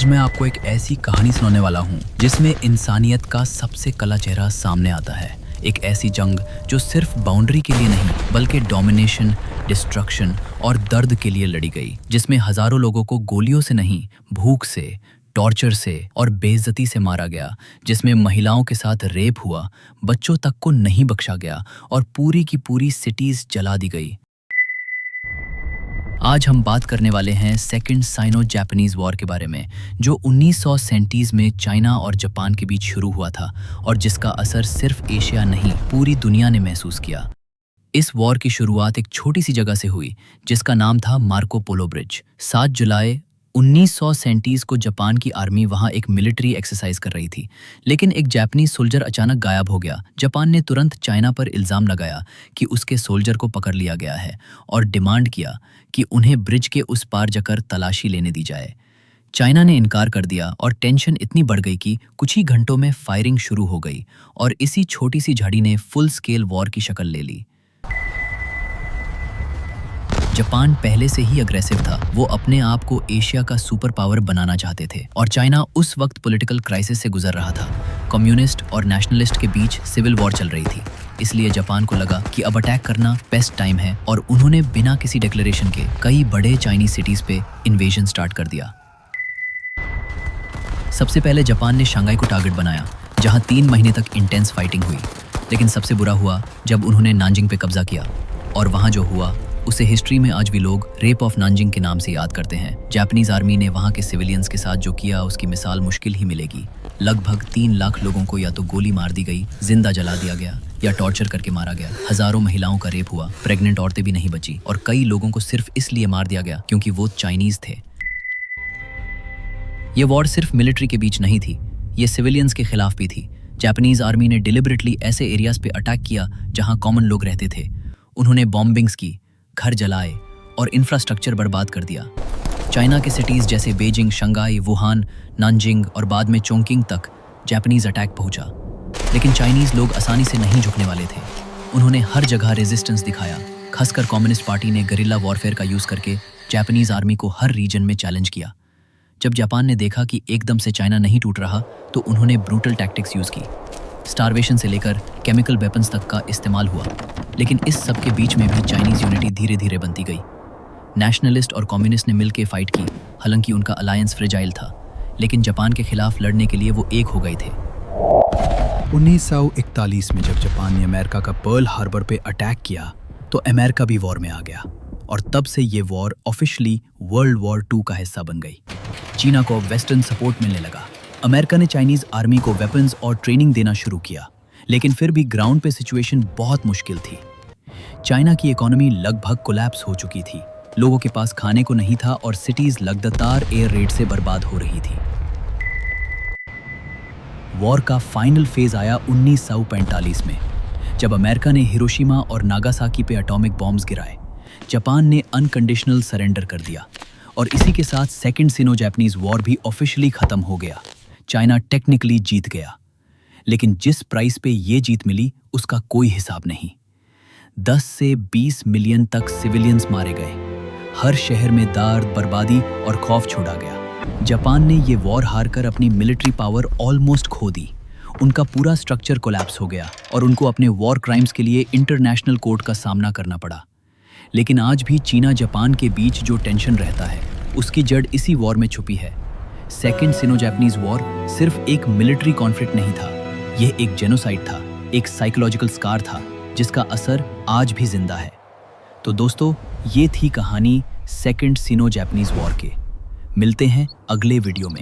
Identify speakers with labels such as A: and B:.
A: मैं आपको एक ऐसी कहानी सुनाने वाला हूँ जिसमें इंसानियत का सबसे काला चेहरा सामने आता है। एक ऐसी जंग जो सिर्फ बाउंड्री के लिए नहीं बल्कि डोमिनेशन, डिस्ट्रक्शन और दर्द के लिए लड़ी गई, जिसमें हजारों लोगों को गोलियों से नहीं, भूख से, टॉर्चर से और बेइज्जती से मारा गया, जिसमें महिलाओं के साथ रेप हुआ, बच्चों तक को नहीं बख्शा गया और पूरी की पूरी सिटीज जला दी गई। आज हम बात करने वाले हैं सेकेंड साइनो जापानीज वॉर के बारे में, जो 1937 में चाइना और जापान के बीच शुरू हुआ था और जिसका असर सिर्फ एशिया नहीं पूरी दुनिया ने महसूस किया। इस वॉर की शुरुआत एक छोटी सी जगह से हुई जिसका नाम था मार्को पोलो ब्रिज। 7 जुलाई 1937 को जापान की आर्मी वहां एक मिलिट्री एक्सरसाइज कर रही थी, लेकिन एक जापानी सोल्जर अचानक गायब हो गया। जापान ने तुरंत चाइना पर इल्जाम लगाया कि उसके सोल्जर को पकड़ लिया गया है और डिमांड किया कि उन्हें ब्रिज के उस पार जाकर तलाशी लेने दी जाए। चाइना ने इनकार कर दिया और टेंशन इतनी बढ़ गई कि कुछ ही घंटों में फायरिंग शुरू हो गई और इसी छोटी सी झड़ी ने फुल स्केल वॉर की शक्ल ले ली। जापान पहले से ही अग्रेसिव था, वो अपने आप को एशिया का सुपर पावर बनाना चाहते थे और चाइना उस वक्त पॉलिटिकल क्राइसिस से गुजर रहा था। कम्युनिस्ट और नेशनलिस्ट के बीच सिविल वॉर चल रही थी, इसलिए जापान को लगा कि अब अटैक करना बेस्ट टाइम है और उन्होंने बिना किसी डिक्लेरेशन के कई बड़े चाइनीज सिटीज पे इन्वेजन स्टार्ट कर दिया। सबसे पहले जापान ने शंघाई को टारगेट बनाया, जहां 3 महीने तक इंटेंस फाइटिंग हुई, लेकिन सबसे बुरा हुआ जब उन्होंने नानजिंग पे कब्जा किया और वहां जो हुआ उसे हिस्ट्री में आज भी लोग रेप ऑफ नानजिंग के नाम से याद करते हैं। जापानीज आर्मी ने वहां के सिविलियंस के साथ जो किया उसकी मिसाल मुश्किल ही मिलेगी। लगभग 3 लाख लोगों को या तो गोली मार दी गई, जिंदा जला दिया गया या टॉर्चर करके मारा गया। हजारों महिलाओं का रेप हुआ, प्रेग्नेंट औरतें भी नहीं बची और कई लोगों को सिर्फ इसलिए मार दिया गया क्योंकि वो चाइनीज थे। ये वॉर सिर्फ मिलिट्री के बीच नहीं थी, ये सिविलियंस के खिलाफ भी थी। जापानीज आर्मी ने डिलिबरेटली ऐसे एरियाज पे अटैक किया जहां कॉमन लोग रहते थे। उन्होंने बॉम्बिंग्स की, घर जलाए और इंफ्रास्ट्रक्चर बर्बाद कर दिया। चाइना के सिटीज जैसे बीजिंग, शंघाई, वुहान, नानजिंग और बाद में चोंगकिंग तक जापानीज अटैक पहुंचा, लेकिन चाइनीज लोग आसानी से नहीं झुकने वाले थे। उन्होंने हर जगह रेजिस्टेंस दिखाया। खासकर कम्युनिस्ट पार्टी ने गरिल्ला वॉरफेयर का यूज करके जापानीज आर्मी को हर रीजन में चैलेंज किया। जब जापान ने देखा कि एकदम से चाइना नहीं टूट रहा तो उन्होंने ब्रूटल टैक्टिक्स यूज की। स्टारवेशन से लेकर केमिकल वेपन्स तक का इस्तेमाल हुआ, लेकिन इस सब के बीच में भी चाइनीज यूनिटी धीरे धीरे बनती गई। नेशनलिस्ट और कम्युनिस्ट ने मिलकर फाइट की, हालांकि उनका अलायंस फ्रेजाइल था, लेकिन जापान के खिलाफ लड़ने के लिए वो एक हो गए थे।
B: 1941 में जब जापान ने अमेरिका का पर्ल हार्बर पे अटैक किया तो अमेरिका भी वॉर में आ गया और तब से ये वॉर ऑफिशियली वर्ल्ड वॉर 2 का हिस्सा बन गई। चीना को वेस्टर्न सपोर्ट मिलने लगा। अमेरिका ने चाइनीज आर्मी को वेपन्स और ट्रेनिंग देना शुरू किया, लेकिन फिर भी ग्राउंड पे सिचुएशन बहुत मुश्किल थी। चाइना की इकोनॉमी लगभग कोलैप्स हो चुकी थी, लोगों के पास खाने को नहीं था और सिटीज लगातार एयर रेड से बर्बाद हो रही थी। वॉर का फाइनल फेज आया 1945 में, जब अमेरिका ने हिरोशिमा और नागासाकी पे एटॉमिक बॉम्ब्स गिराए। जापान ने अनकंडीशनल सरेंडर कर दिया और इसी के साथ सेकेंड सिनो जापानीज वॉर भी ऑफिशियली खत्म हो गया। चाइना टेक्निकली जीत गया, लेकिन जिस प्राइस पे ये जीत मिली उसका कोई हिसाब नहीं। 10 से 20 मिलियन तक सिविलियंस मारे गए। हर शहर में दर्द, बर्बादी और खौफ छोड़ा गया। जापान ने ये वॉर हारकर अपनी मिलिट्री पावर ऑलमोस्ट खो दी। उनका पूरा स्ट्रक्चर कोलैप्स हो गया और उनको अपने वॉर क्राइम्स के लिए इंटरनेशनल कोर्ट का सामना करना पड़ा। लेकिन आज भी चीना जापान के बीच जो टेंशन रहता है उसकी जड़ इसी वॉर में छुपी है। सेकेंड सिनो जापानीज वॉर सिर्फ एक मिलिट्री कॉन्फ्लिक्ट नहीं था, यह एक जेनोसाइड था, एक साइकोलॉजिकल स्कार था जिसका असर आज भी जिंदा है। तो दोस्तों, ये थी कहानी सेकेंड सिनो जापानीज वॉर के। मिलते हैं अगले वीडियो में।